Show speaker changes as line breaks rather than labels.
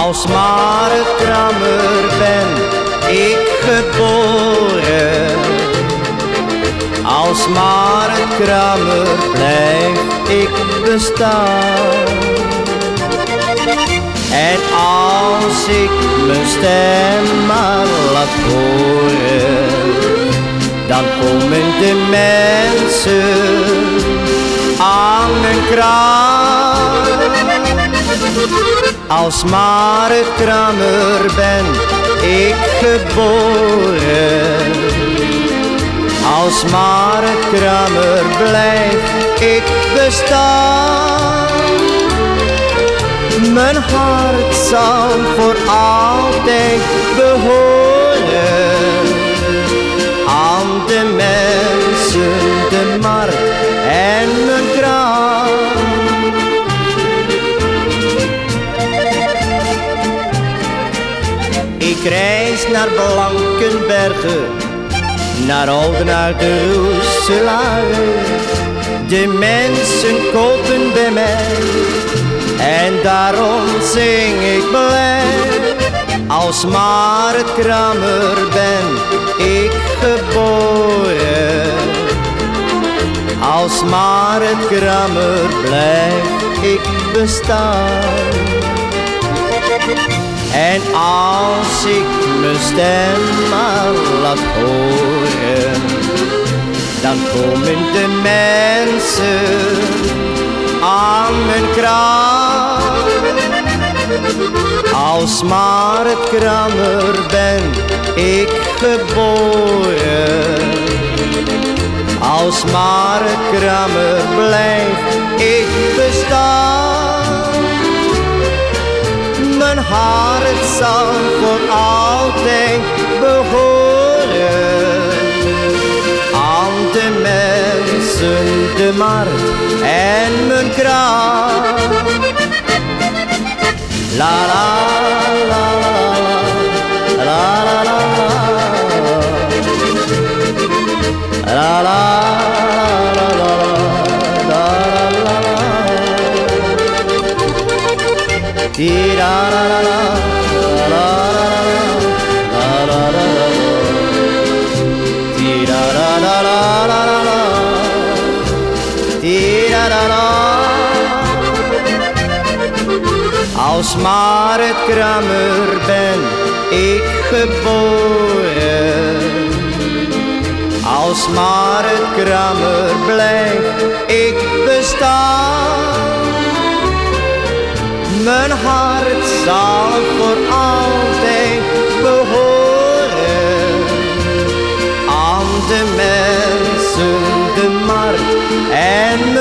Als Marktkramer ben ik geboren. Als Marktkramer blijf ik bestaan. En als ik mijn stem maar laat horen, dan komen de mensen aan mijn kraan. Als Marktkramer ben ik geboren. Als Marktkramer blijf ik bestaan. Mijn hart zal voor altijd behoren aan de mensen, de markt en mijn kraam. Ik reis naar Blankenbergen, naar Olden, de Roeselare. De mensen kopen bij mij en daarom zing ik blij. Als Marktkramer ben ik geboren. Als Marktkramer blijf ik bestaan. En als ik mijn stem maar laat horen, dan komen de mensen aan mijn kraan. Als Marktkramer ben ik geboren. Als Marktkramer blijf ik bestaan. Mijn hart zal voor altijd behoren aan de mensen, de markt en mijn kraam. La la la la la la la la la la Als Marktkramer ben ik geboren. Als Marktkramer blijf ik bestaan. Mijn hart zal voor altijd behoren aan de mensen, de markt en